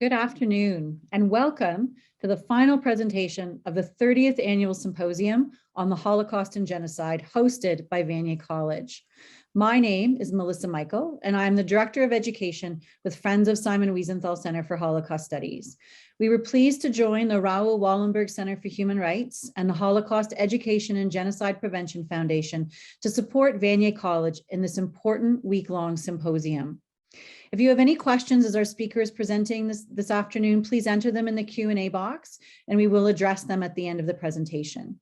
Good afternoon, and welcome to the final presentation of the 30th Annual Symposium on the Holocaust and Genocide, hosted by Vanier College. My name is Melissa Michael, and I'm the Director of Education with Friends of Simon Wiesenthal Center for Holocaust Studies. We were pleased to join the Raoul Wallenberg Center for Human Rights and the Holocaust Education and Genocide Prevention Foundation to support Vanier College in this important week-long symposium. If you have any questions as our speaker is presenting this afternoon, please enter them in the Q&A box and we will address them at the end of the presentation.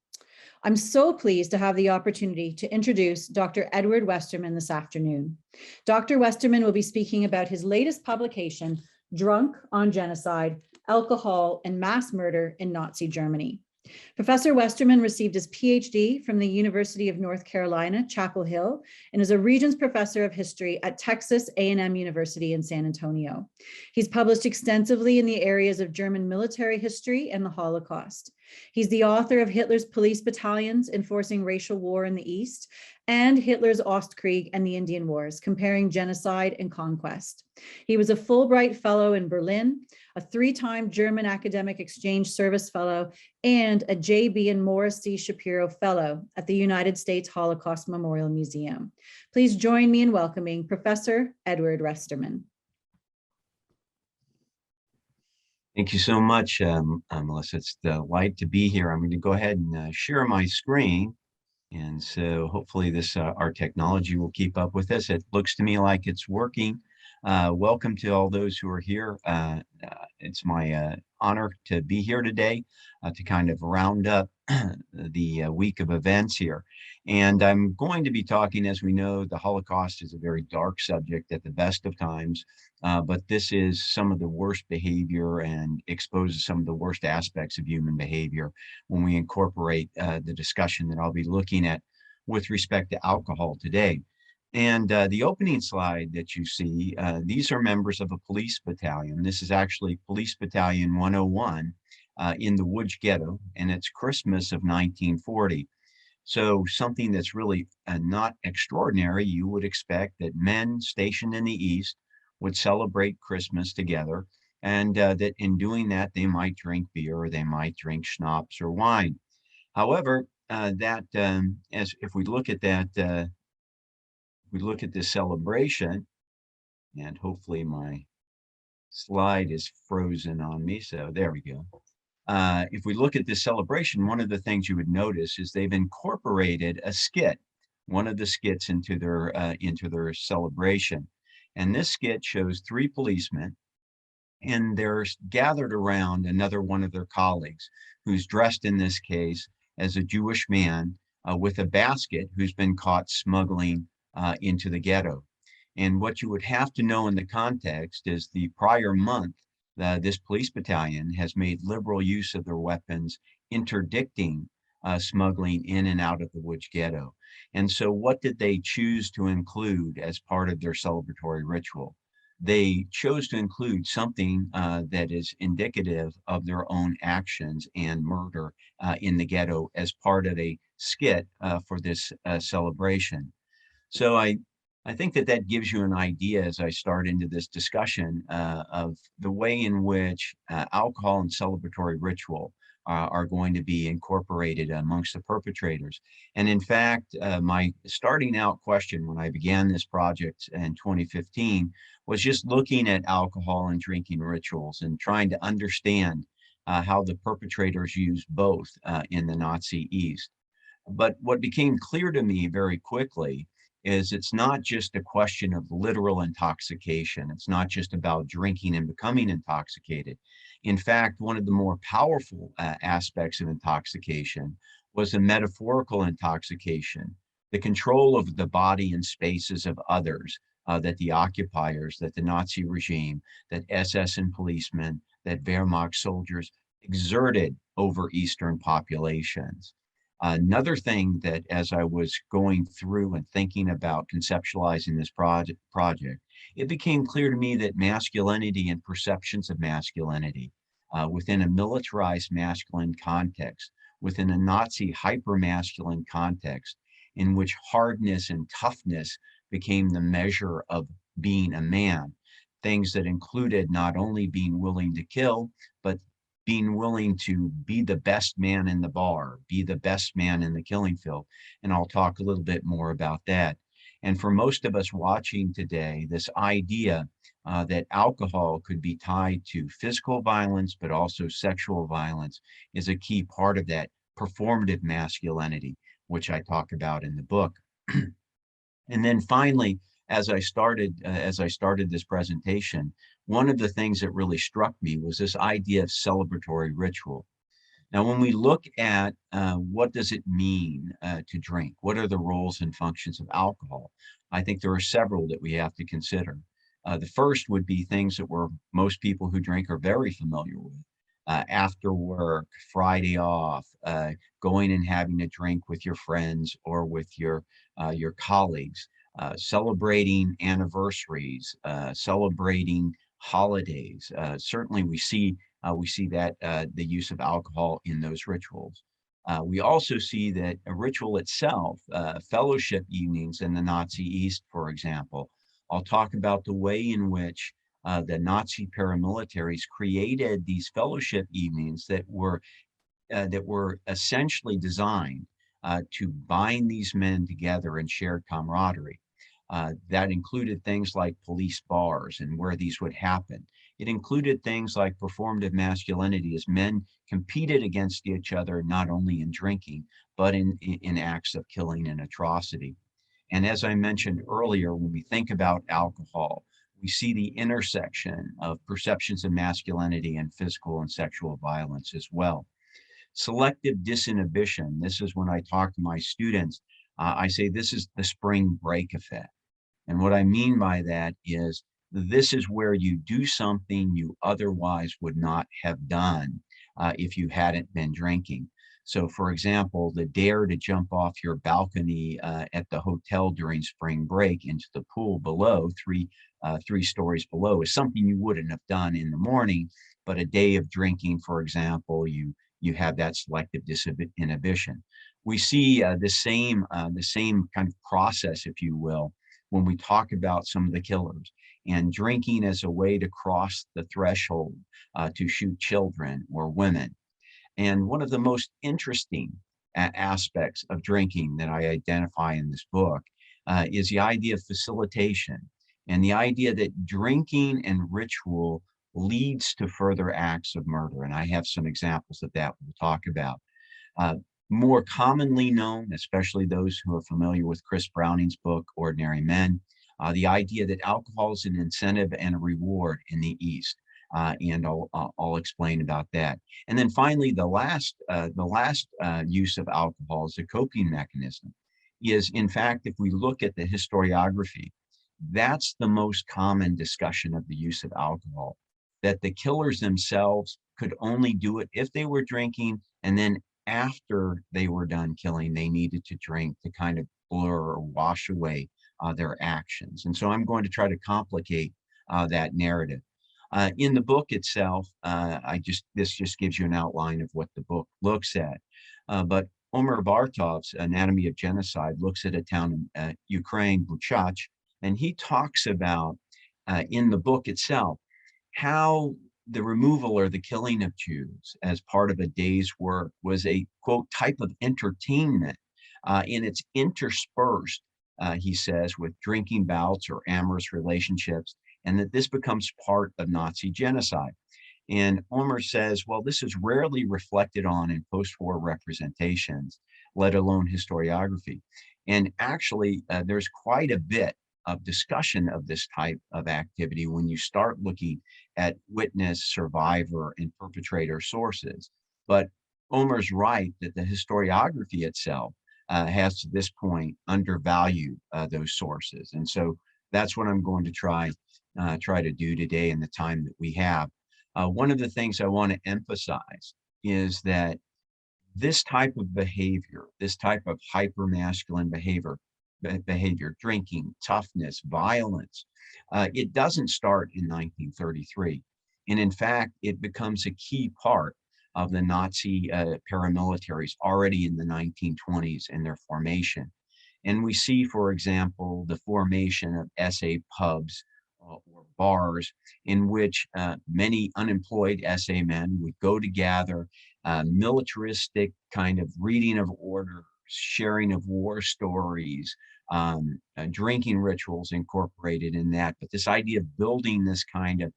I'm so pleased to have the opportunity to introduce Dr. Edward Westermann this afternoon. Dr. Westermann will be speaking about his latest publication, Drunk on Genocide, Alcohol and Mass Murder in Nazi Germany. Professor Westermann received his PhD from the University of North Carolina, Chapel Hill, and is a Regents Professor of History at Texas A&M University in San Antonio. He's published extensively in the areas of German military history and the Holocaust. He's the author of Hitler's Police Battalions Enforcing Racial War in the East and Hitler's Ostkrieg and the Indian Wars, Comparing Genocide and Conquest. He was a Fulbright Fellow in Berlin, a 3-time German Academic Exchange Service Fellow, and a J.B. and Morris C. Shapiro Fellow at the United States Holocaust Memorial Museum. Please join me in welcoming Professor Edward Westermann. Thank you so much, Melissa. It's a delight to be here. I'm going to go ahead and share my screen. And so hopefully our technology will keep up with us. It looks to me like it's working. Welcome to all those who are here. It's my honor to be here today to kind of round up the week of events here. And I'm going to be talking, as we know, the Holocaust is a very dark subject at the best of times, but this is some of the worst behavior and exposes some of the worst aspects of human behavior when we incorporate the discussion that I'll be looking at with respect to alcohol today. And the opening slide that you see, these are members of a police battalion. This is actually Police Battalion 101 in the Łódź Ghetto, and it's Christmas of 1940. So something that's really not extraordinary. You would expect that men stationed in the East would celebrate Christmas together, and that in doing that, they might drink beer or they might drink schnapps or wine. However, if we look at that, we look at this celebration, and hopefully my slide is frozen on me, so there we go. If we look at this celebration, one of the things you would notice is they've incorporated a skit, one of the skits into their celebration. And this skit shows 3 policemen, and they're gathered around another one of their colleagues who's dressed in this case as a Jewish man with a basket who's been caught smuggling into the ghetto. And what you would have to know in the context is the prior month, this police battalion has made liberal use of their weapons, interdicting smuggling in and out of the Łódź Ghetto. And so what did they choose to include as part of their celebratory ritual? They chose to include something that is indicative of their own actions and murder in the ghetto as part of a skit for this celebration. So I think that gives you an idea as I start into this discussion of the way in which alcohol and celebratory ritual are going to be incorporated amongst the perpetrators. And in fact, my starting out question when I began this project in 2015 was just looking at alcohol and drinking rituals and trying to understand how the perpetrators used both in the Nazi East. But what became clear to me very quickly is it's not just a question of literal intoxication. It's not just about drinking and becoming intoxicated. In fact, one of the more powerful aspects of intoxication was the metaphorical intoxication, the control of the body and spaces of others that the occupiers, that the Nazi regime, that SS and policemen, that Wehrmacht soldiers exerted over Eastern populations. Another thing that as I was going through and thinking about conceptualizing this project, it became clear to me that masculinity and perceptions of masculinity within a militarized masculine context, within a Nazi hyper-masculine context, in which hardness and toughness became the measure of being a man, things that included not only being willing to kill, but being willing to be the best man in the bar, be the best man in the killing field. And I'll talk a little bit more about that. And for most of us watching today, this idea that alcohol could be tied to physical violence, but also sexual violence, is a key part of that performative masculinity, which I talk about in the book. And then finally, as I started this presentation, one of the things that really struck me was this idea of celebratory ritual. Now, when we look at what does it mean to drink, what are the roles and functions of alcohol, I think there are several that we have to consider. The first would be things that most people who drink are very familiar with. After work, Friday off, going and having a drink with your friends or with your colleagues, celebrating anniversaries, celebrating holidays. Certainly, we see that the use of alcohol in those rituals. We also see that a ritual itself, fellowship evenings in the Nazi East, for example. I'll talk about the way in which the Nazi paramilitaries created these fellowship evenings that were essentially designed to bind these men together in shared camaraderie. That included things like police bars and where these would happen. It included things like performative masculinity as men competed against each other, not only in drinking, but in acts of killing and atrocity. And as I mentioned earlier, when we think about alcohol, we see the intersection of perceptions of masculinity and physical and sexual violence as well. Selective disinhibition, this is when I talk to my students, I say this is the spring break effect. And what I mean by that is this is where you do something you otherwise would not have done if you hadn't been drinking. So for example, the dare to jump off your balcony at the hotel during spring break into the pool below, three stories below, is something you wouldn't have done in the morning, but a day of drinking, for example, you have that selective disinhibition. We see the same kind of process, if you will, when we talk about some of the killers and drinking as a way to cross the threshold to shoot children or women. And one of the most interesting aspects of drinking that I identify in this book is the idea of facilitation and the idea that drinking and ritual leads to further acts of murder. And I have some examples of that we'll talk about. Uh, More commonly known, especially those who are familiar with Chris Browning's book, Ordinary Men, the idea that alcohol is an incentive and a reward in the East. And I'll explain about that. And then finally, the last use of alcohol as a coping mechanism is, in fact, if we look at the historiography, that's the most common discussion of the use of alcohol, that the killers themselves could only do it if they were drinking, and then after they were done killing, they needed to drink to kind of blur or wash away their actions. And so I'm going to try to complicate that narrative. In the book itself, this just gives you an outline of what the book looks at. But Omer Bartov's Anatomy of Genocide looks at a town in Ukraine, Buchach, and he talks about in the book itself how the removal or the killing of Jews as part of a day's work was a, quote, type of entertainment, and it's interspersed, he says, with drinking bouts or amorous relationships, and that this becomes part of Nazi genocide. And Omer says, well, this is rarely reflected on in post-war representations, let alone historiography. And actually, there's quite a bit of discussion of this type of activity when you start looking at witness, survivor, and perpetrator sources. But Omer's right that the historiography itself has to this point undervalued those sources. And so that's what I'm going to try to do today in the time that we have. One of the things I want to emphasize is that this type of behavior, this type of hyper-masculine behavior, drinking, toughness, violence, it doesn't start in 1933. And in fact, it becomes a key part of the Nazi paramilitaries already in the 1920s in their formation. And we see, for example, the formation of SA pubs or bars in which many unemployed SA men would go to gather, militaristic kind of reading of orders, sharing of war stories, drinking rituals incorporated in that. But this idea of building this kind of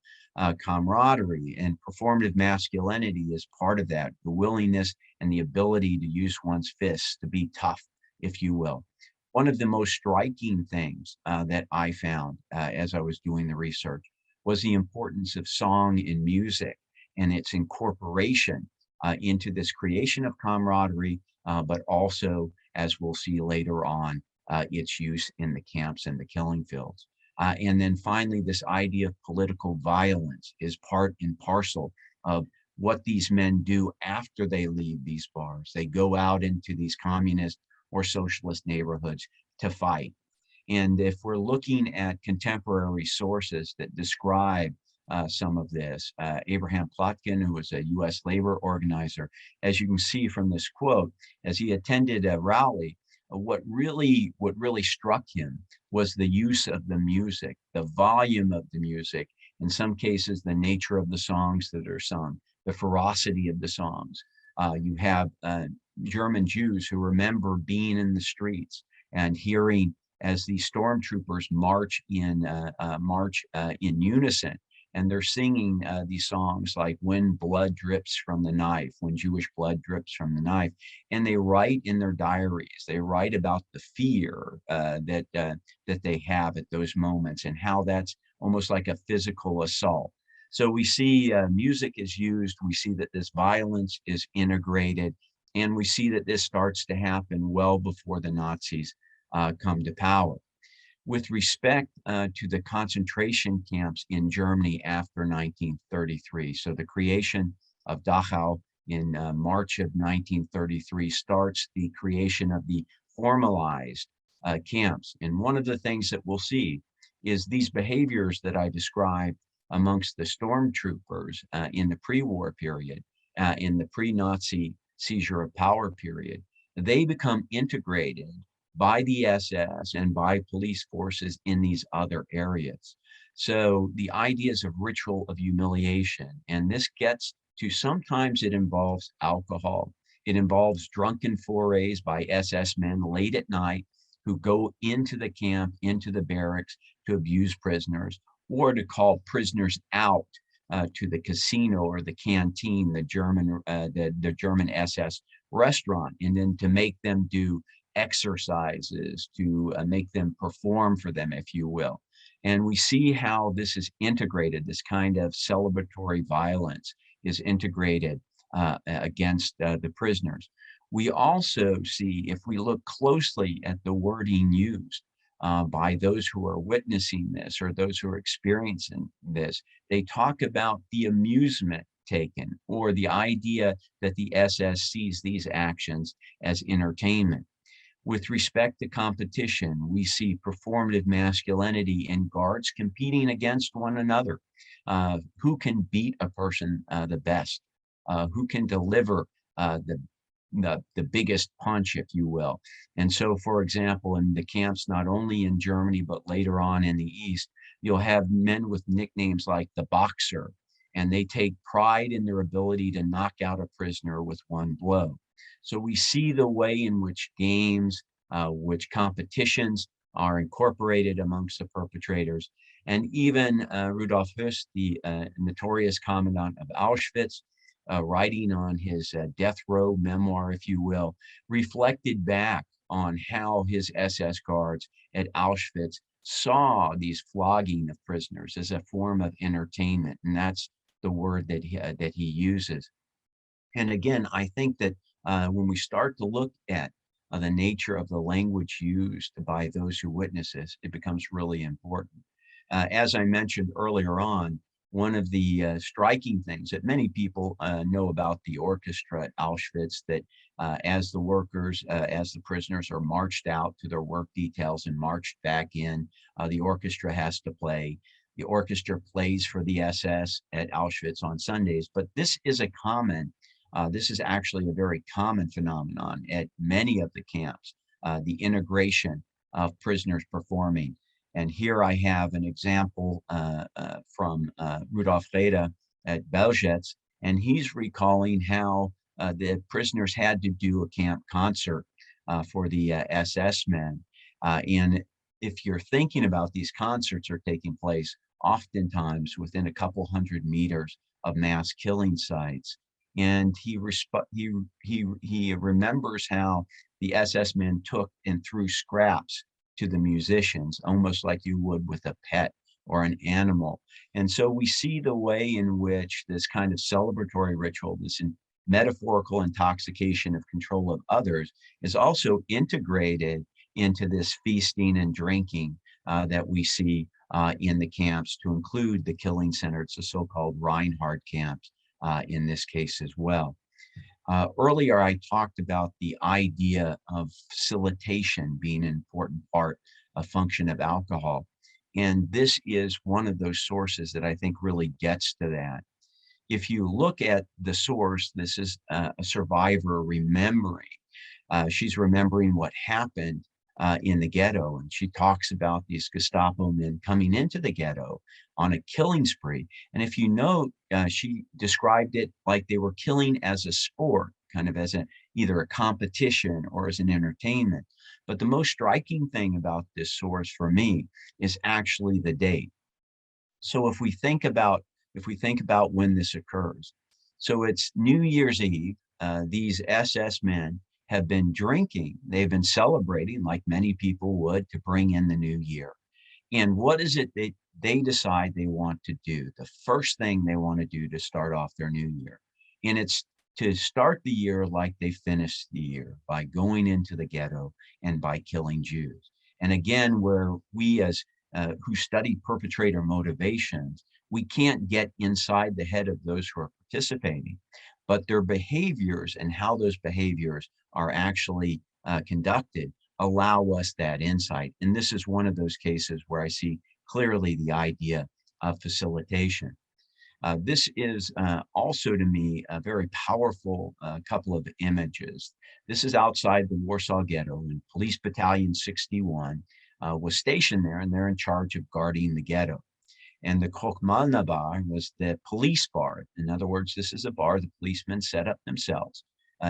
camaraderie and performative masculinity is part of that, the willingness and the ability to use one's fists, to be tough, if you will. One of the most striking things that I found as I was doing the research was the importance of song and music and its incorporation into this creation of camaraderie, but also, as we'll see later on, its use in the camps and the killing fields. And then finally, this idea of political violence is part and parcel of what these men do after they leave these bars. They go out into these communist or socialist neighborhoods to fight. And if we're looking at contemporary sources that describe some of this, Abraham Plotkin, who was a US labor organizer, as you can see from this quote, as he attended a rally, what really struck him was the use of the music, the volume of the music, in some cases, the nature of the songs that are sung, the ferocity of the songs. You have German Jews who remember being in the streets and hearing as the stormtroopers march in unison, and they're singing these songs like "When Blood Drips from the Knife," when Jewish blood drips from the knife, and they write in their diaries. They write about the fear that they have at those moments and how that's almost like a physical assault. So we see music is used. We see that this violence is integrated. And we see that this starts to happen well before the Nazis come to power. With respect to the concentration camps in Germany after 1933, so the creation of Dachau in March of 1933 starts the creation of the formalized camps. And one of the things that we'll see is these behaviors that I described amongst the stormtroopers in the pre-war period, in the pre-Nazi seizure of power period, they become integrated by the SS and by police forces in these other areas. So the ideas of ritual of humiliation, and this gets to sometimes it involves alcohol. It involves drunken forays by SS men late at night who go into the camp, into the barracks to abuse prisoners or to call prisoners out to the casino or the canteen, the German SS restaurant, and then to make them do exercises, to make them perform for them, if you will. And we see how this is integrated, this kind of celebratory violence is integrated against the prisoners. We also see, if we look closely at the wording used by those who are witnessing this or those who are experiencing this, they talk about the amusement taken or the idea that the SS sees these actions as entertainment. With respect to competition, we see performative masculinity and guards competing against one another. Who can beat a person the best? Who can deliver the biggest punch, if you will? And so, for example, in the camps, not only in Germany, but later on in the East, you'll have men with nicknames like the Boxer, and they take pride in their ability to knock out a prisoner with one blow. So we see the way in which games, which competitions are incorporated amongst the perpetrators. And even Rudolf Höss, the notorious commandant of Auschwitz, writing on his death row memoir, if you will, reflected back on how his SS guards at Auschwitz saw these flogging of prisoners as a form of entertainment. And that's the word that he uses. And again, I think that when we start to look at the nature of the language used by those who witness this, it becomes really important. As I mentioned earlier on, one of the striking things that many people know about the orchestra at Auschwitz, that as the workers, as the prisoners are marched out to their work details and marched back in, the orchestra has to play. The orchestra plays for the SS at Auschwitz on Sundays, but this is this is actually a very common phenomenon at many of the camps, the integration of prisoners performing. And here I have an example from Rudolf Reda at Belzec, and he's recalling how the prisoners had to do a camp concert for the SS men. And if you're thinking about, these concerts are taking place oftentimes within a couple hundred meters of mass killing sites. And he remembers how the SS men took and threw scraps to the musicians, almost like you would with a pet or an animal. And so we see the way in which this kind of celebratory ritual, this metaphorical intoxication of control of others, is also integrated into this feasting and drinking that we see in the camps, to include the killing center. It's the so-called Reinhard camps in this case as well. Earlier, I talked about the idea of facilitation being an important part, a function of alcohol. And this is one of those sources that I think really gets to that. If you look at the source, this is a survivor remembering. She's remembering what happened in the ghetto, and she talks about these Gestapo men coming into the ghetto on a killing spree. And if you note, she described it like they were killing as a sport, kind of as either a competition or as an entertainment. But the most striking thing about this source for me is actually the date. So if we think about when this occurs, so it's New Year's Eve. These SS men have been drinking. They've been celebrating like many people would to bring in the new year. And what is it that they decide they want to do? The first thing they want to do to start off their new year. And it's to start the year like they finished the year, by going into the ghetto and by killing Jews. And again, where we as who study perpetrator motivations, we can't get inside the head of those who are participating, but their behaviors and how those behaviors are actually conducted allow us that insight. And this is one of those cases where I see clearly the idea of facilitation. This is also to me a very powerful couple of images. This is outside the Warsaw Ghetto, and Police Battalion 61 was stationed there, and they're in charge of guarding the ghetto. And the KROCHMALNA-BAR was the police bar. In other words, this is a bar the policemen set up themselves,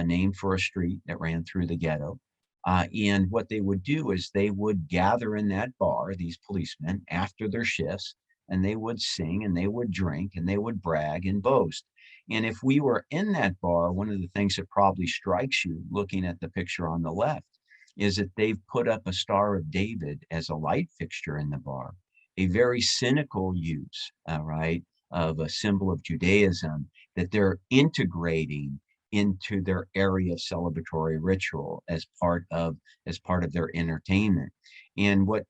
named for a street that ran through the ghetto. And what they would do is they would gather in that bar, these policemen, after their shifts, and they would sing and they would drink and they would brag and boast. And if we were in that bar, one of the things that probably strikes you looking at the picture on the left is that they've put up a Star of David as a light fixture in the bar, a very cynical use, right, of a symbol of Judaism that they're integrating into their area of celebratory ritual as part of their entertainment. And what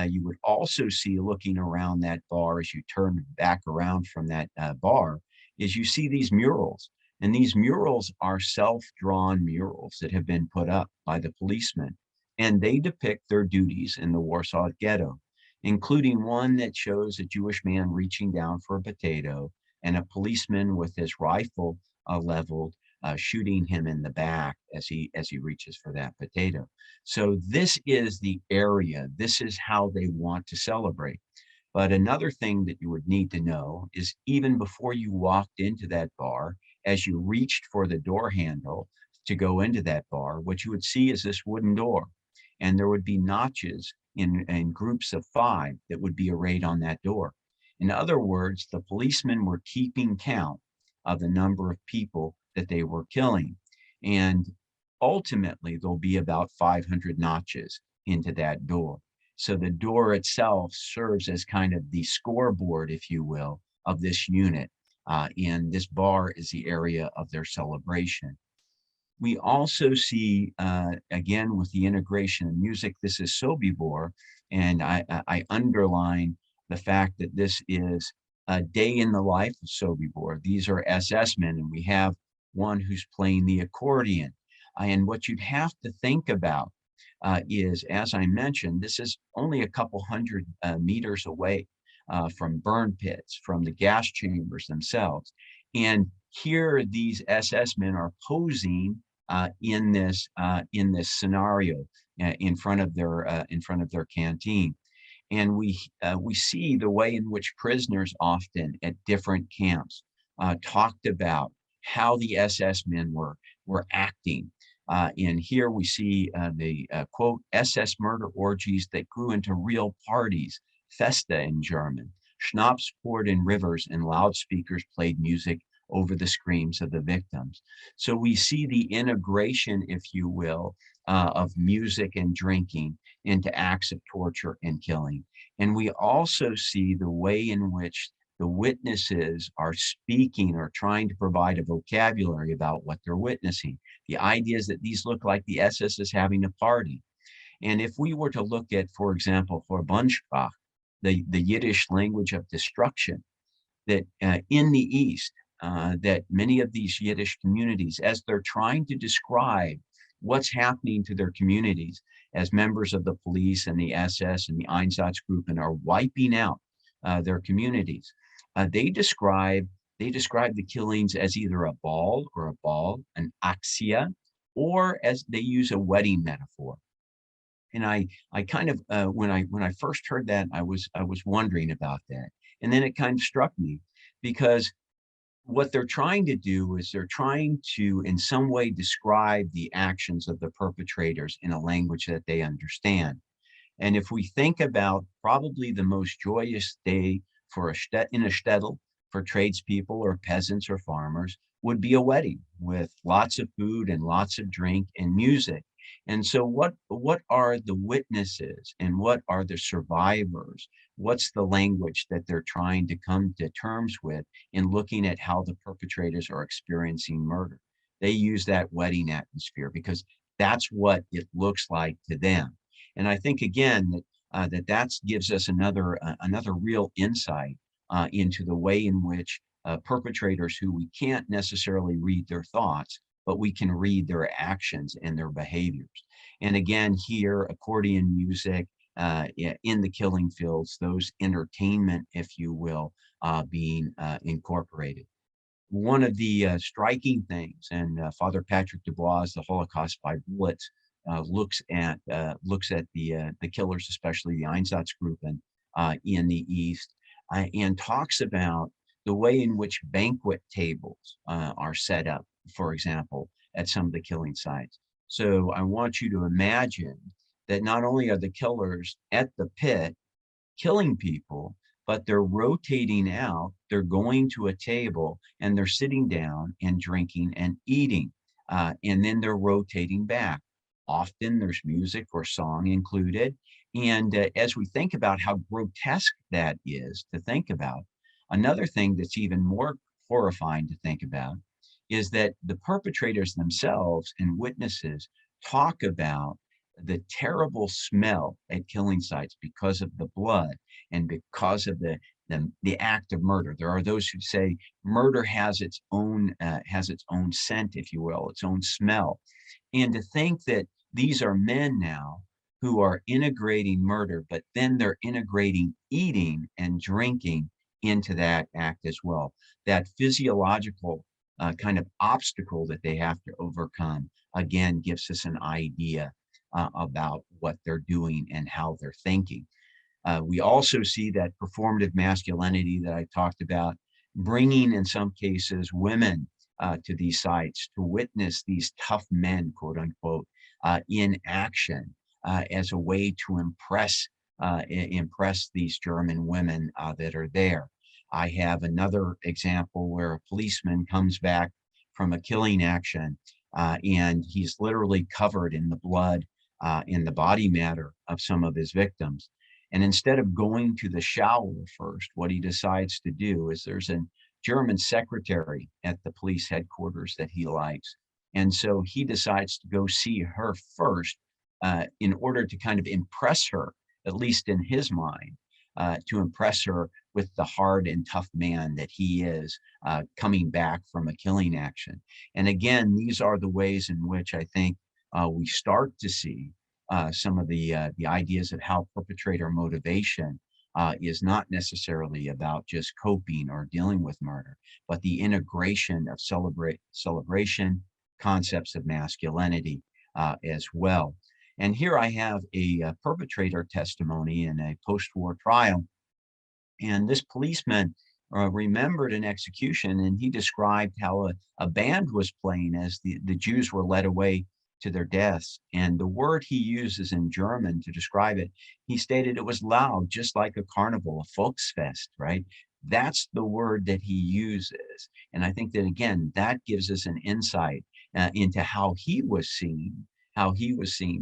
you would also see looking around that bar as you turn back around from that bar is you see these murals. And these murals are self-drawn murals that have been put up by the policemen. And they depict their duties in the Warsaw Ghetto, including one that shows a Jewish man reaching down for a potato and a policeman with his rifle leveled, shooting him in the back as he reaches for that potato. So this is the area. This is how they want to celebrate. But another thing that you would need to know is, even before you walked into that bar, as you reached for the door handle to go into that bar, what you would see is this wooden door. And there would be notches in groups of 5 that would be arrayed on that door. In other words, the policemen were keeping count of the number of people that they were killing. And ultimately, there'll be about 500 notches into that door. So the door itself serves as kind of the scoreboard, if you will, of this unit. And this bar is the area of their celebration. We also see, again, with the integration of music, this is Sobibor, and I underline the fact that this is a day in the life of Sobibor. These are SS men, and we have one who's playing the accordion. And what you'd have to think about is, as I mentioned, this is only a couple hundred meters away from burn pits, from the gas chambers themselves. And here these SS men are posing in this scenario in front of their canteen. And we see the way in which prisoners often at different camps talked about how the SS men were acting. And here we see the quote, SS murder orgies that grew into real parties, Festa in German. Schnapps poured in rivers and loudspeakers played music over the screams of the victims. So we see the integration, if you will, of music and drinking into acts of torture and killing. And we also see the way in which the witnesses are speaking or trying to provide a vocabulary about what they're witnessing. The idea is that these look like the SS is having a party. And if we were to look at, for example, Verbundsprach, the Yiddish language of destruction, that in the East, that many of these Yiddish communities, as they're trying to describe what's happening to their communities as members of the police and the SS and the Einsatzgruppen are wiping out their communities, they describe the killings as either a ball, an axia, or as they use a wedding metaphor. And I kind of when I first heard that, I was wondering about that, and then it kind of struck me because what they're trying to do is they're trying to in some way describe the actions of the perpetrators in a language that they understand. And if we think about probably the most joyous day for in a shtetl for tradespeople or peasants or farmers would be a wedding with lots of food and lots of drink and music. And so what are the witnesses and what are the survivors? What's the language that they're trying to come to terms with in looking at how the perpetrators are experiencing murder? They use that wedding atmosphere because that's what it looks like to them. And I think again that gives us another real insight into the way in which perpetrators who we can't necessarily read their thoughts, but we can read their actions and their behaviors. And again, here, accordion music in the killing fields, those entertainment, if you will, being incorporated. One of the striking things, and Father Patrick Dubois, The Holocaust by Bullets, looks at the killers, especially the Einsatzgruppen in the East, and talks about the way in which banquet tables are set up, for example, at some of the killing sites. So I want you to imagine that not only are the killers at the pit killing people, but they're rotating out, they're going to a table and they're sitting down and drinking and eating, and then they're rotating back. Often there's music or song included. And as we think about how grotesque that is to think about, another thing that's even more horrifying to think about is that the perpetrators themselves and witnesses talk about the terrible smell at killing sites because of the blood and because of the act of murder. There are those who say murder has its own scent, if you will, its own smell. And to think that these are men now who are integrating murder, but then they're integrating eating and drinking into that act as well. That physiological kind of obstacle that they have to overcome, again, gives us an idea about what they're doing and how they're thinking. We also see that performative masculinity that I talked about, bringing in some cases women to these sites to witness these tough men, quote unquote, in action as a way to impress these German women that are there. I have another example where a policeman comes back from a killing action and he's literally covered in the blood, in the body matter of some of his victims. And instead of going to the shower first, what he decides to do is there's a German secretary at the police headquarters that he likes. And so he decides to go see her first in order to kind of impress her, at least in his mind, to impress her with the hard and tough man that he is coming back from a killing action. And again, these are the ways in which I think we start to see some of the ideas of how perpetrator motivation is not necessarily about just coping or dealing with murder, but the integration of celebration, concepts of masculinity as well. And here I have a perpetrator testimony in a post-war trial. And this policeman remembered an execution, and he described how a band was playing as the Jews were led away to their deaths. And the word he uses in German to describe it, he stated it was loud, just like a carnival, a Volksfest, right? That's the word that he uses. And I think that, again, that gives us an insight into how he was seeing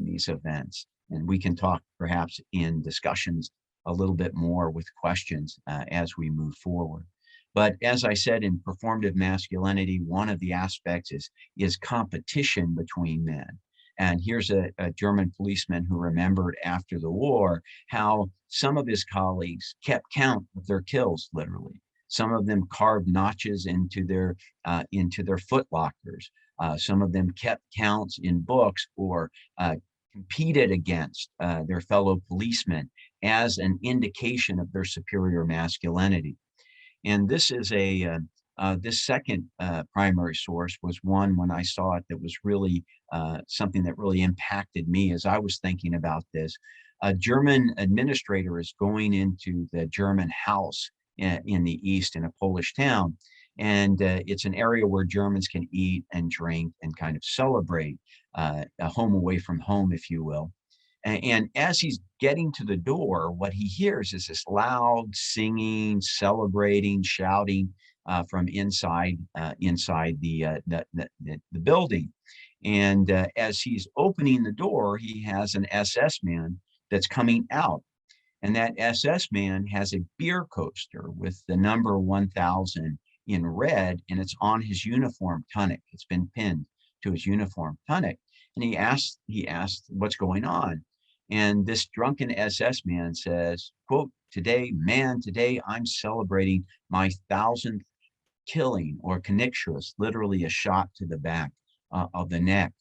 these events. And we can talk perhaps in discussions a little bit more with questions as we move forward. But as I said, in performative masculinity, one of the aspects is competition between men. And here's a German policeman who remembered after the war how some of his colleagues kept count of their kills, literally. Some of them carved notches into their foot lockers. Some of them kept counts in books or competed against their fellow policemen as an indication of their superior masculinity. And this is this second primary source was one when I saw it that was really something that really impacted me as I was thinking about this. A German administrator is going into the German house in the East in a Polish town. And it's an area where Germans can eat and drink and kind of celebrate a home away from home, if you will. And as he's getting to the door, what he hears is this loud singing, celebrating, shouting from inside the building. And as he's opening the door, he has an SS man that's coming out. And that SS man has a beer coaster with the number 1000 in red, and it's on his uniform tunic. It's been pinned to his uniform tunic. And he asked what's going on. And this drunken SS man says, quote, today I'm celebrating my 1000th killing, or Knickschuss, literally a shot to the back of the neck.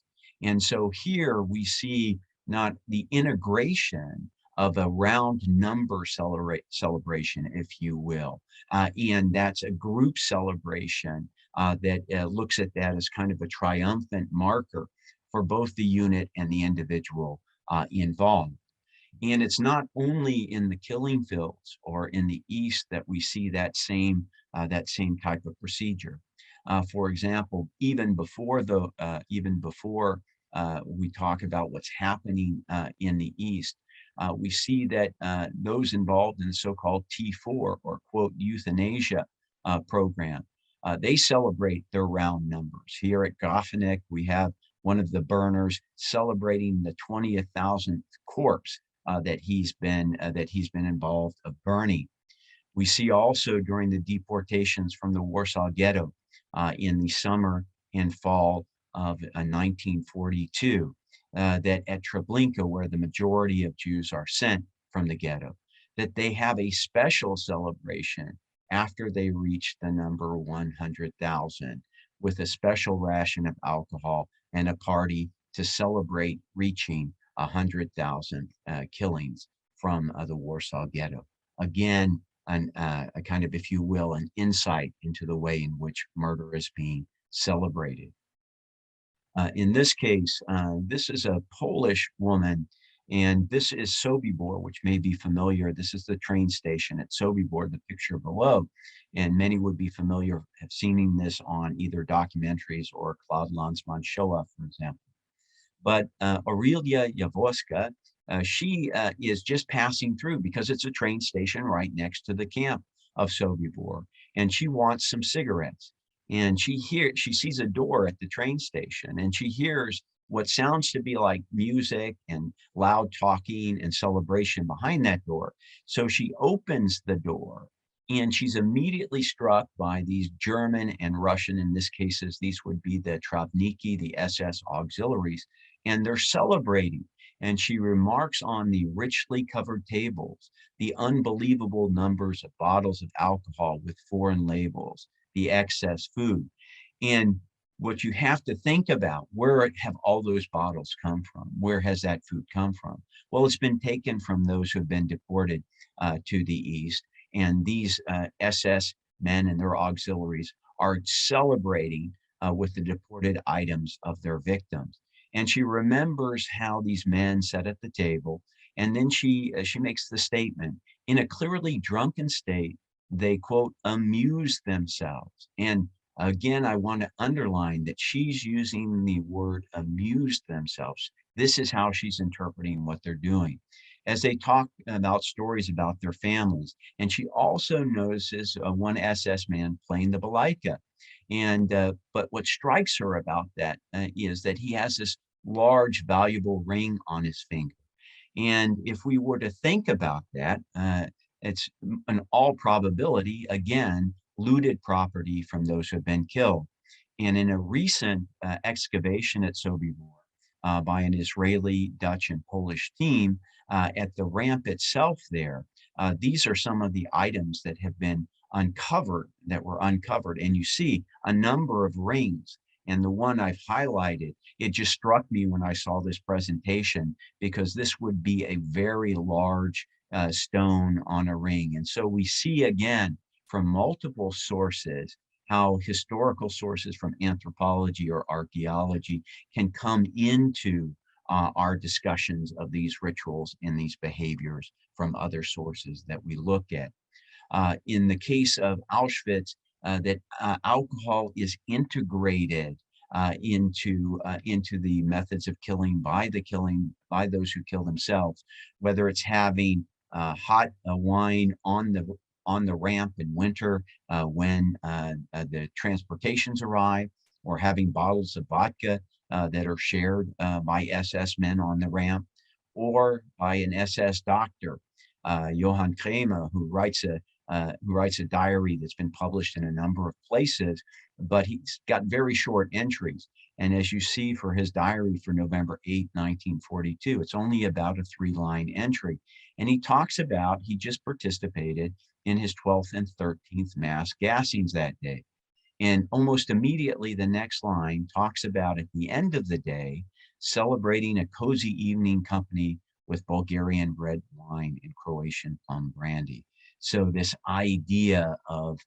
And so here we see not the integration of a round number celebration, if you will. And that's a group celebration that looks at that as kind of a triumphant marker for both the unit and the individual involved. And it's not only in the killing fields or in the East that we see that same type of procedure. For example, even before we talk about what's happening in the East, we see that those involved in the so-called T4, or quote euthanasia program, they celebrate their round numbers. Here at Goffeneck, we have one of the burners celebrating the 20,000th corpse that he's been involved of burning. We see also during the deportations from the Warsaw Ghetto in the summer and fall of 1942, that at Treblinka, where the majority of Jews are sent from the ghetto, that they have a special celebration after they reach the number 100,000 with a special ration of alcohol and a party to celebrate reaching 100,000 killings from the Warsaw Ghetto. Again, a kind of, if you will, an insight into the way in which murder is being celebrated. In this case, this is a Polish woman, and this is Sobibor, which may be familiar. This is the train station at Sobibor, the picture below. And many would be familiar, have seen this on either documentaries or Claude Lanzmann Shoah, for example. But Aurelia Jaworska, she is just passing through because it's a train station right next to the camp of Sobibor, and she wants some cigarettes. And she sees a door at the train station, and she hears what sounds to be like music and loud talking and celebration behind that door. So she opens the door, and she's immediately struck by these German and Russian, in this cases, these would be the Travniki, the SS auxiliaries, and they're celebrating. And she remarks on the richly covered tables, the unbelievable numbers of bottles of alcohol with foreign labels, the excess food. And what you have to think about, where have all those bottles come from? Where has that food come from? Well, it's been taken from those who have been deported to the East. And these SS men and their auxiliaries are celebrating with the deported items of their victims. And she remembers how these men sat at the table. And then she makes the statement, in a clearly drunken state, they, quote, amuse themselves. And again, I want to underline that she's using the word amuse themselves. This is how she's interpreting what they're doing as they talk about stories about their families. And she also notices one SS man playing the balalaika. And but what strikes her about that is that he has this large, valuable ring on his finger. And if we were to think about that, it's in all probability, again, looted property from those who have been killed. And in a recent excavation at Sobibor by an Israeli, Dutch, and Polish team at the ramp itself there, these are some of the items that have been uncovered, that were uncovered. And you see a number of rings. And the one I've highlighted, it just struck me when I saw this presentation, because this would be a very large stone on a ring. And so we see again from multiple sources how historical sources from anthropology or archaeology can come into our discussions of these rituals and these behaviors from other sources that we look at. In the case of Auschwitz, that alcohol is integrated into the methods of killing by those who kill themselves, whether it's having hot wine on the ramp in winter when the transportations arrive, or having bottles of vodka that are shared by SS men on the ramp, or by an SS doctor, Johann Kremer, who writes a diary that's been published in a number of places, but he's got very short entries. And as you see for his diary for November 8, 1942, it's only about a 3-line entry. And he talks about he just participated in his 12th and 13th mass gassings that day. And almost immediately, the next line talks about at the end of the day, celebrating a cozy evening company with Bulgarian red wine and Croatian plum brandy. So this idea of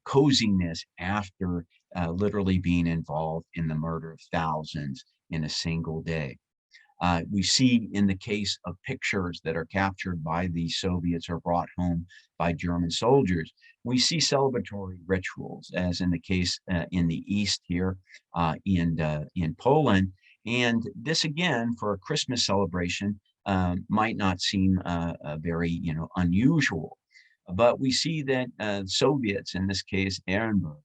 coziness after literally being involved in the murder of thousands in a single day. We see in the case of pictures that are captured by the Soviets or brought home by German soldiers, we see celebratory rituals, as in the case in the East here in Poland. And this again, for a Christmas celebration, might not seem very unusual. But we see that Soviets, in this case Ehrenberg,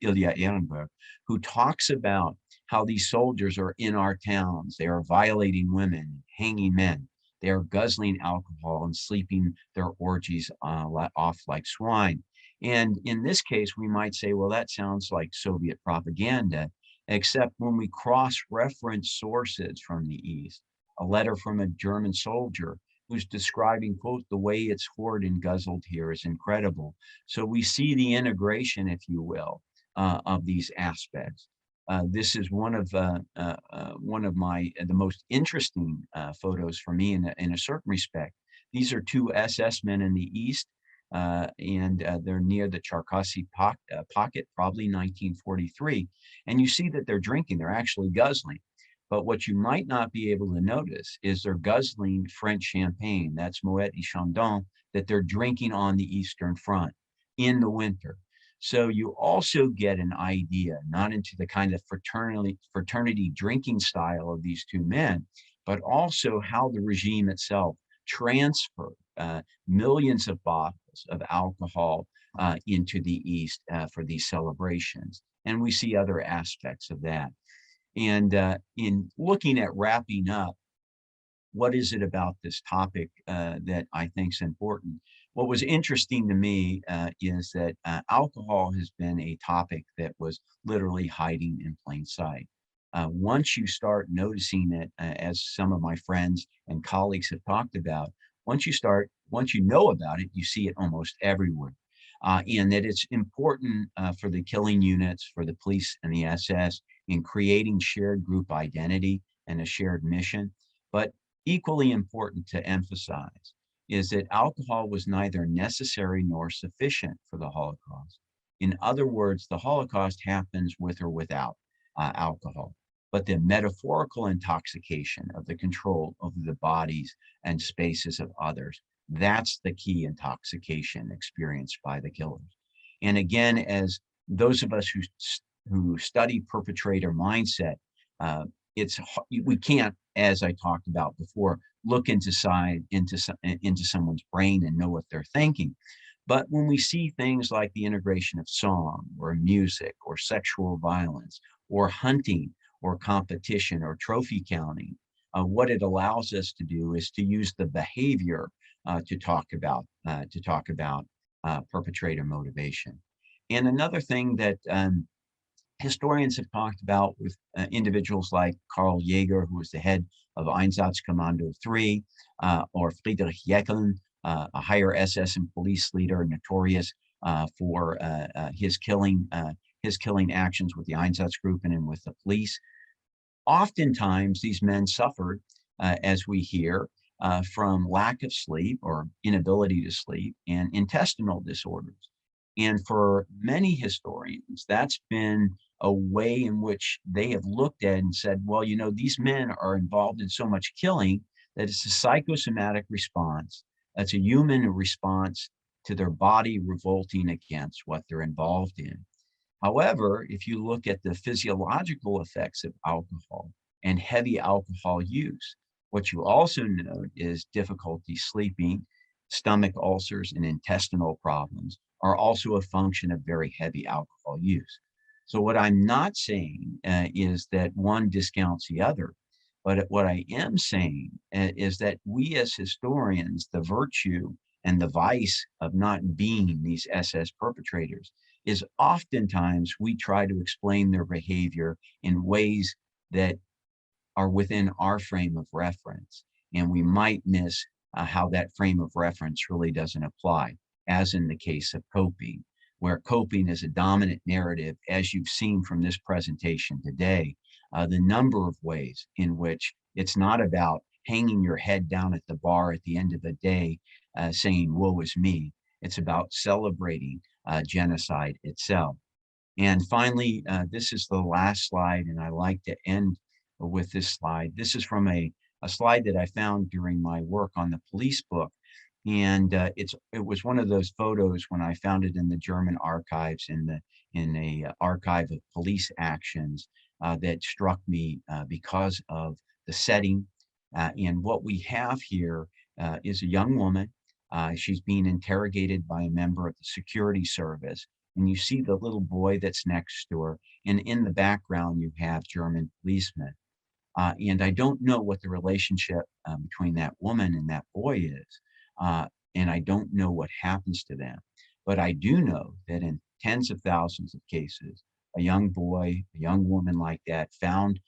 Ilya Ehrenberg, who talks about how these soldiers are in our towns. They are violating women, hanging men. They are guzzling alcohol and sleeping their orgies off like swine. And in this case, we might say, well, that sounds like Soviet propaganda, except when we cross-reference sources from the East, a letter from a German soldier who's describing, quote, the way it's whored and guzzled here is incredible. So we see the integration, if you will, of these aspects. This is one of my the most interesting photos for me in a certain respect. These are 2 SS men in the East, and they're near the Cherkasy pocket, probably 1943. And you see that they're drinking, they're actually guzzling. But what you might not be able to notice is they're guzzling French champagne. That's Moet et Chandon, that they're drinking on the Eastern Front in the winter. So you also get an idea, not into the kind of fraternity drinking style of these 2 men, but also how the regime itself transferred millions of bottles of alcohol into the East for these celebrations. And we see other aspects of that. And in looking at wrapping up, what is it about this topic that I think is important? What was interesting to me is that alcohol has been a topic that was literally hiding in plain sight. Once you start noticing it, as some of my friends and colleagues have talked about, once you know about it, you see it almost everywhere. And that it's important for the killing units, for the police and the SS in creating shared group identity and a shared mission. But equally important to emphasize is that alcohol was neither necessary nor sufficient for the Holocaust. In other words, the Holocaust happens with or without alcohol. but the metaphorical intoxication of the control over the bodies and spaces of others. That's the key intoxication experienced by the killers. And again, as those of us who study perpetrator mindset, we can't, as I talked about before, look into someone's brain and know what they're thinking. But when we see things like the integration of song or music or sexual violence or hunting or competition or trophy counting, what it allows us to do is to use the behavior to talk about perpetrator motivation. And another thing that historians have talked about with individuals like Karl Jaeger, who was the head of Einsatzkommando 3, or Friedrich Jeckeln, a higher SS and police leader, notorious for his killing actions with the Einsatzgruppen and with the police. Oftentimes, these men suffered, as we hear, from lack of sleep or inability to sleep and intestinal disorders. And for many historians, that's been a way in which they have looked at and said, well, you know, these men are involved in so much killing that it's a psychosomatic response. That's a human response to their body revolting against what they're involved in. However, if you look at the physiological effects of alcohol and heavy alcohol use, what you also note is difficulty sleeping, stomach ulcers, and intestinal problems are also a function of very heavy alcohol use. So what I'm not saying is that one discounts the other, but what I am saying is that we as historians, the virtue and the vice of not being these SS perpetrators is oftentimes we try to explain their behavior in ways that are within our frame of reference. And we might miss how that frame of reference really doesn't apply, as in the case of coping, where coping is a dominant narrative, as you've seen from this presentation today, the number of ways in which it's not about hanging your head down at the bar at the end of the day saying, woe is me. It's about celebrating genocide itself. And finally, this is the last slide, and I like to end with this slide. This is from a slide that I found during my work on the police book. And it was one of those photos when I found it in the German archives in a archive of police actions that struck me because of the setting. And what we have here is a young woman. She's being interrogated by a member of the security service. And you see the little boy that's next to her. And in the background, you have German policemen. And I don't know what the relationship between that woman and that boy is. And I don't know what happens to them. But I do know that in tens of thousands of cases, a young boy, a young woman like that found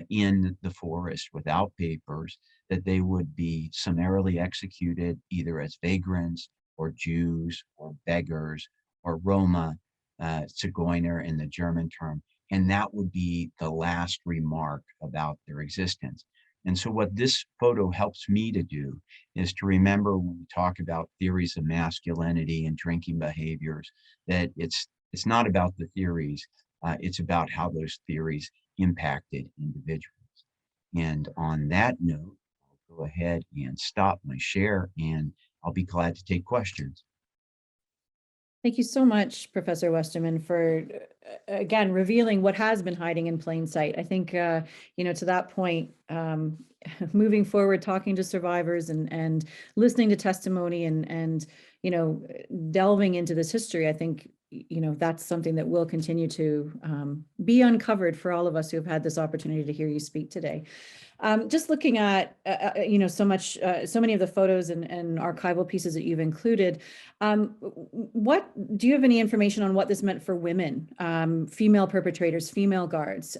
in the forest without papers, that they would be summarily executed either as vagrants or Jews or beggars or Roma, Zigeuner in the German term. And that would be the last remark about their existence. And so what this photo helps me to do is to remember when we talk about theories of masculinity and drinking behaviors, that it's not about the theories, it's about how those theories impacted individuals. And on that note, I'll go ahead and stop my share, and I'll be glad to take questions. Thank you so much, Professor Westermann, for, again, revealing what has been hiding in plain sight. I think, you know, to that point, moving forward, talking to survivors and listening to testimony and, you know, delving into this history, I think, you know, that's something that will continue to be uncovered for all of us who have had this opportunity to hear you speak today. Just looking at, you know, so many of the photos and archival pieces that you've included, do you have any information on what this meant for women, female perpetrators, female guards?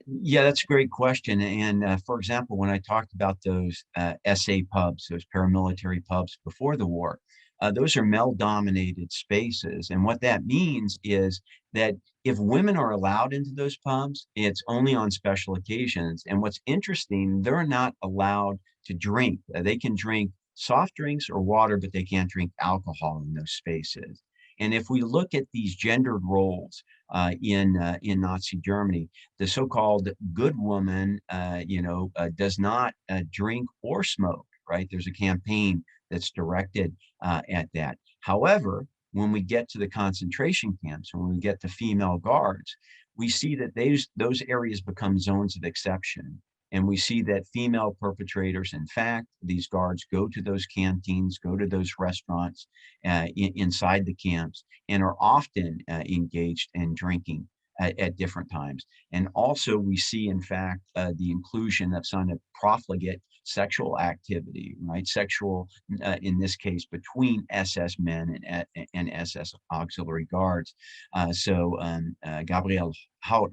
Yeah, that's a great question. And for example, when I talked about those SA pubs, those paramilitary pubs before the war, those are male-dominated spaces. And what that means is that if women are allowed into those pubs, it's only on special occasions. And what's interesting, they're not allowed to drink. They can drink soft drinks or water, but they can't drink alcohol in those spaces. And if we look at these gendered roles in Nazi Germany, the so-called good woman, does not drink or smoke, right? There's a campaign that's directed at that. However, when we get to the concentration camps, when we get to female guards, we see that those areas become zones of exception. And we see that female perpetrators, in fact, these guards go to those canteens, go to those restaurants inside the camps, and are often engaged in drinking at different times. And also we see, in fact, the inclusion of some profligate sexual activity, right? Sexual, in this case, between SS men and SS auxiliary guards. Gabriel Haut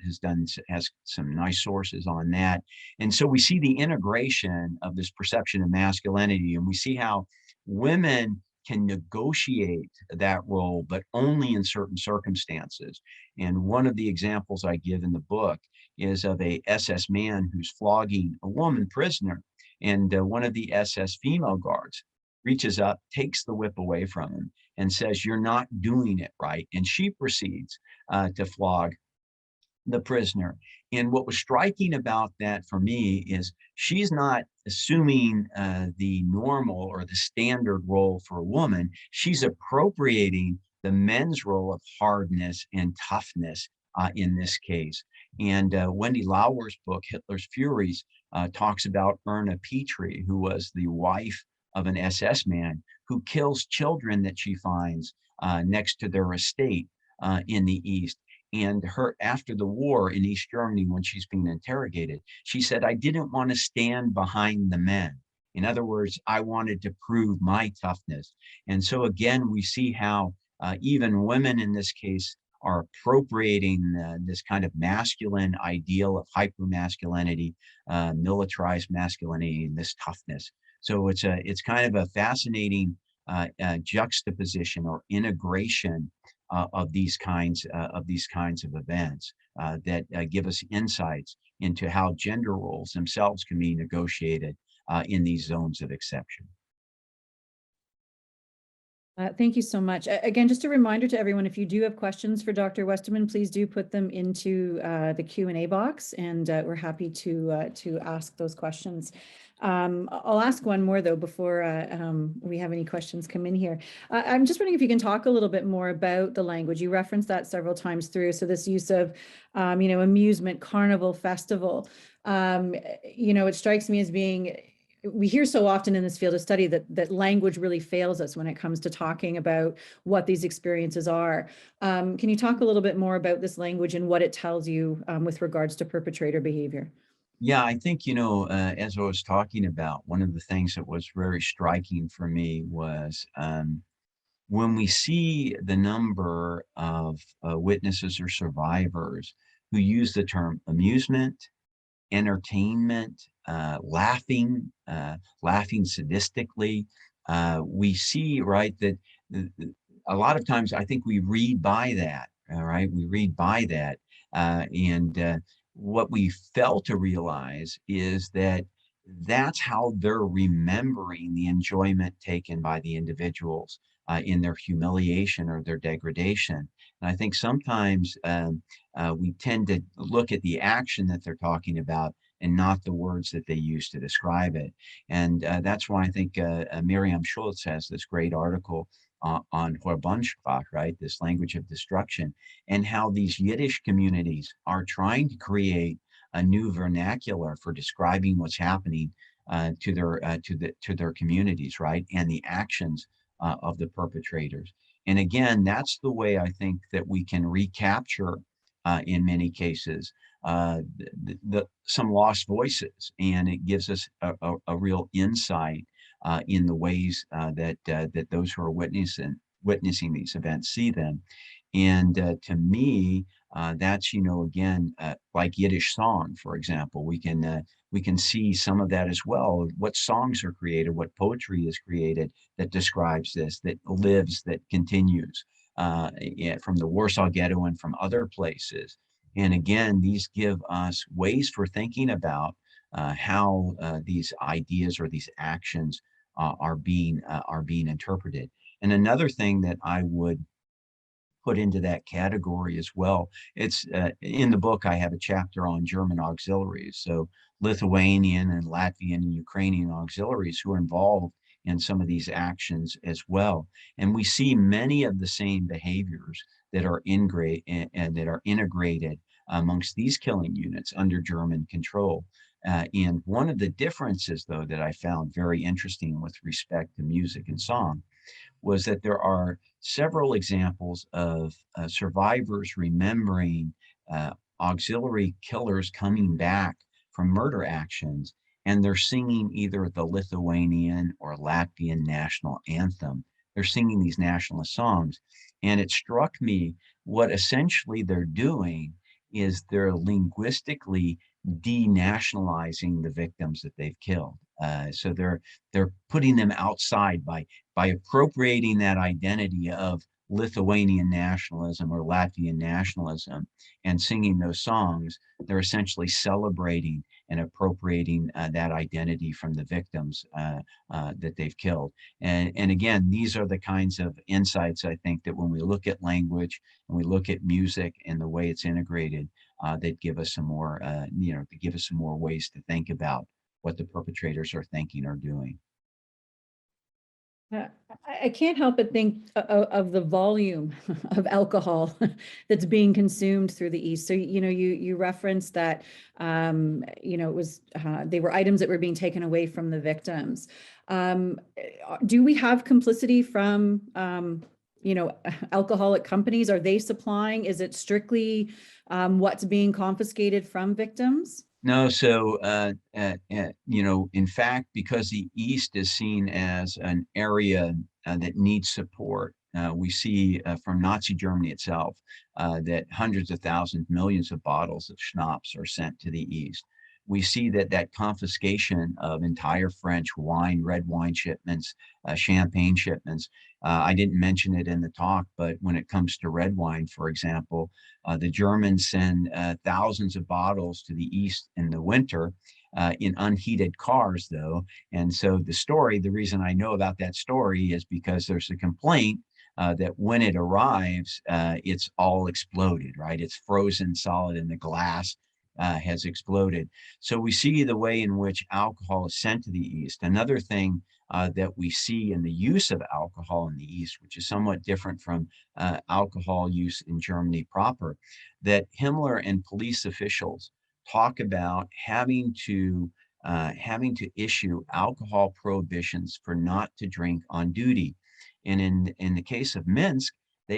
has some nice sources on that. And so we see the integration of this perception of masculinity, and we see how women can negotiate that role, but only in certain circumstances. And one of the examples I give in the book is of a SS man who's flogging a woman prisoner. And one of the SS female guards reaches up, takes the whip away from him, and says, "You're not doing it right." And she proceeds to flog the prisoner. And what was striking about that for me is she's not assuming the normal or the standard role for a woman. She's appropriating the men's role of hardness and toughness in this case. And Wendy Lauer's book, Hitler's Furies, talks about Erna Petrie, who was the wife of an SS man who kills children that she finds next to their estate in the East. And her, after the war in East Germany, when she's being interrogated, she said, "I didn't want to stand behind the men." In other words, I wanted to prove my toughness. And so again, we see how even women in this case are appropriating this kind of masculine ideal of hypermasculinity, militarized masculinity, and this toughness. So it's kind of a fascinating juxtaposition or integration of these kinds of events that give us insights into how gender roles themselves can be negotiated in these zones of exception. Thank you so much. Again, just a reminder to everyone, if you do have questions for Dr. Westermann, please do put them into the Q&A box, and we're happy to ask those questions. I'll ask one more though before we have any questions come in here. I'm just wondering if you can talk a little bit more about the language. You referenced that several times through. So this use of, amusement, carnival, festival. It strikes me as being, we hear so often in this field of study that language really fails us when it comes to talking about what these experiences are. Can you talk a little bit more about this language and what it tells you with regards to perpetrator behavior? Yeah, I think, as I was talking about, one of the things that was very striking for me was when we see the number of witnesses or survivors who use the term amusement, entertainment, laughing sadistically, we see, right, that a lot of times I think we read by that, all right? We read by that. What we fail to realize is that that's how they're remembering the enjoyment taken by the individuals in their humiliation or their degradation. And I think sometimes we tend to look at the action that they're talking about and not the words that they use to describe it. And that's why I think Miriam Schultz has this great article on Horbansprache, right? This language of destruction, and how these Yiddish communities are trying to create a new vernacular for describing what's happening to their communities, right? And the actions of the perpetrators. And again, that's the way I think that we can recapture in many cases some lost voices, and it gives us a real insight in the ways that those who are witnessing these events see them. And to me, that's, again, like Yiddish song, for example, we can see some of that as well. What songs are created, what poetry is created that describes this, that lives, that continues from the Warsaw Ghetto and from other places. And again, these give us ways for thinking about how these ideas or these actions are being interpreted. And another thing that I would put into that category as well. It's in the book, I have a chapter on German auxiliaries. So Lithuanian and Latvian and Ukrainian auxiliaries who are involved in some of these actions as well. And we see many of the same behaviors that are and that are integrated amongst these killing units under German control. And one of the differences, though, that I found very interesting with respect to music and song was that there are several examples of survivors remembering auxiliary killers coming back from murder actions, and they're singing either the Lithuanian or Latvian national anthem. They're singing these nationalist songs. And it struck me what essentially they're doing is they're linguistically denationalizing the victims that they've killed. So they're putting them outside by appropriating that identity of Lithuanian nationalism or Latvian nationalism and singing those songs. They're essentially celebrating and appropriating that identity from the victims that they've killed. And again, these are the kinds of insights, I think, that when we look at language and we look at music and the way it's integrated, that give us some more, to give us some more ways to think about what the perpetrators are thinking or doing. I can't help but think of the volume of alcohol that's being consumed through the East. So, you referenced that, it was, they were items that were being taken away from the victims. Do we have complicity from, alcoholic companies? Are they supplying? Is it strictly what's being confiscated from victims? No, so, in fact, because the East is seen as an area that needs support, we see from Nazi Germany itself that hundreds of thousands, millions of bottles of schnapps are sent to the East. We see that confiscation of entire French wine, red wine shipments, champagne shipments. I didn't mention it in the talk, but when it comes to red wine, for example, the Germans send thousands of bottles to the East in the winter in unheated cars, though. And so the reason I know about that story is because there's a complaint that when it arrives, it's all exploded, right? It's frozen solid and the glass has exploded. So we see the way in which alcohol is sent to the East. Another thing that we see in the use of alcohol in the East, which is somewhat different from alcohol use in Germany proper, that Himmler and police officials talk about having to issue alcohol prohibitions for not to drink on duty. And in the case of Minsk,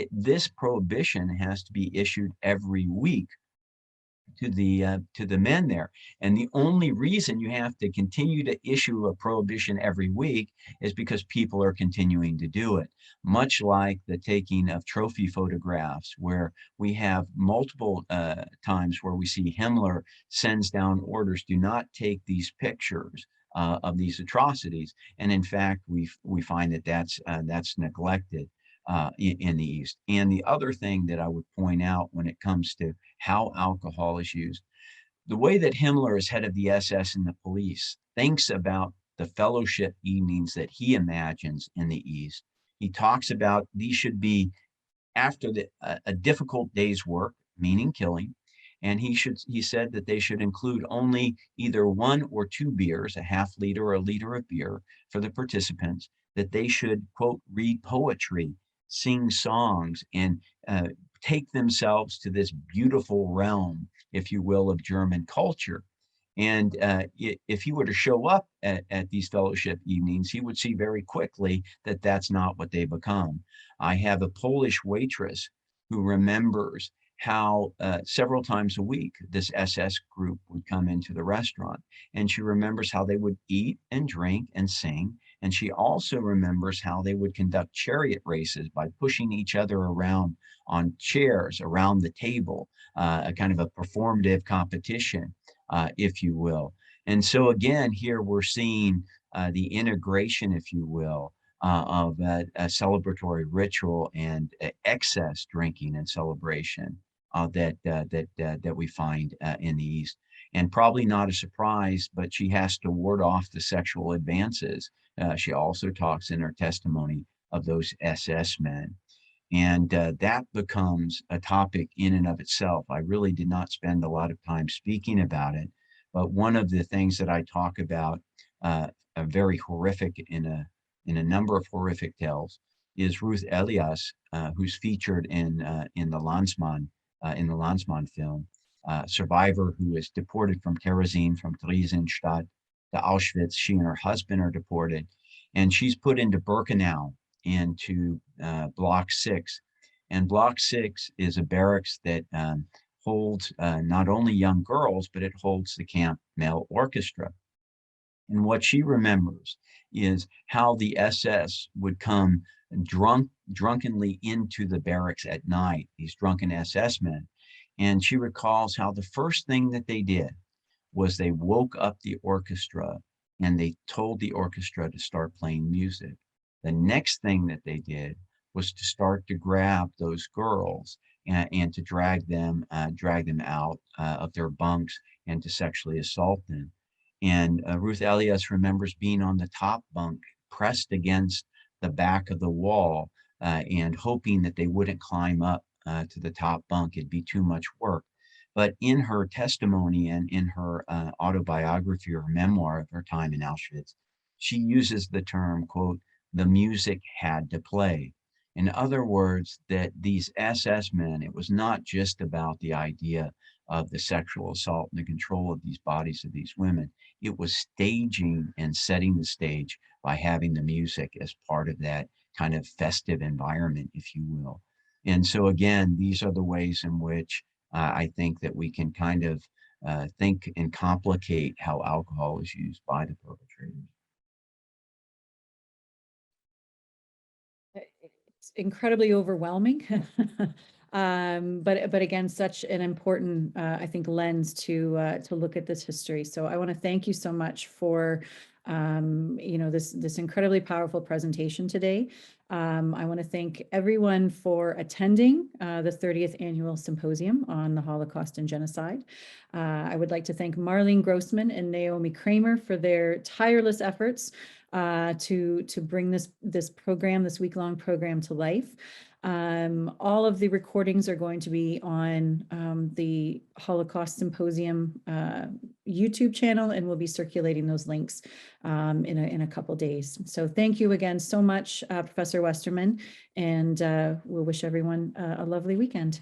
this prohibition has to be issued every week to the men there. And the only reason you have to continue to issue a prohibition every week is because people are continuing to do it. Much like the taking of trophy photographs, where we have multiple times where we see Himmler sends down orders, do not take these pictures of these atrocities. And in fact, we find that that's neglected in the East. And the other thing that I would point out when it comes to how alcohol is used, the way that Himmler, as head of the SS and the police, thinks about the fellowship evenings that he imagines in the East. He talks about these should be after a difficult day's work, meaning killing, and he said that they should include only either 1 or 2 beers, a half liter or a liter of beer for the participants, that they should, quote, read poetry, sing songs, and take themselves to this beautiful realm, if you will, of German culture. And if he were to show up at these fellowship evenings, he would see very quickly that that's not what they become. I have a Polish waitress who remembers how several times a week this SS group would come into the restaurant. And she remembers how they would eat and drink and sing. And she also remembers how they would conduct chariot races by pushing each other around on chairs around the table, a kind of a performative competition, if you will. And so again, here we're seeing the integration, if you will, of a celebratory ritual and excess drinking and celebration that we find in the East. And probably not a surprise, but she has to ward off the sexual advances. She also talks in her testimony of those SS men. And that becomes a topic in and of itself. I really did not spend a lot of time speaking about it, but one of the things that I talk about, a very horrific in a number of horrific tales, is Ruth Elias, who's featured in the Landsmann film, survivor who is deported from Terezin, from Theresienstadt to Auschwitz. She and her husband are deported, and she's put into Birkenau, into Block 6. And Block 6 is a barracks that holds not only young girls, but it holds the camp male orchestra. And what she remembers is how the SS would come drunkenly into the barracks at night, these drunken SS men. And she recalls how the first thing that they did was they woke up the orchestra and they told the orchestra to start playing music. The next thing that they did was to start to grab those girls and to drag them out of their bunks and to sexually assault them. And Ruth Elias remembers being on the top bunk, pressed against the back of the wall, and hoping that they wouldn't climb up to the top bunk. It'd be too much work. But in her testimony and in her autobiography or memoir of her time in Auschwitz, she uses the term, quote, "the music had to play." In other words, that these SS men, it was not just about the idea of the sexual assault and the control of these bodies of these women. It was staging and setting the stage by having the music as part of that kind of festive environment, if you will. And so again, these are the ways in which I think that we can kind of think and complicate how alcohol is used by the perpetrators. It's incredibly overwhelming. But again, such an important, I think, lens to look at this history. So I want to thank you so much for this incredibly powerful presentation today. I want to thank everyone for attending the 30th Annual Symposium on the Holocaust and Genocide. I would like to thank Marlene Grossman and Naomi Kramer for their tireless efforts to bring this week-long program to life. All of the recordings are going to be on the Holocaust Symposium YouTube channel, and we'll be circulating those links in a couple days. So thank you again so much, Professor Westermann, and we'll wish everyone a lovely weekend.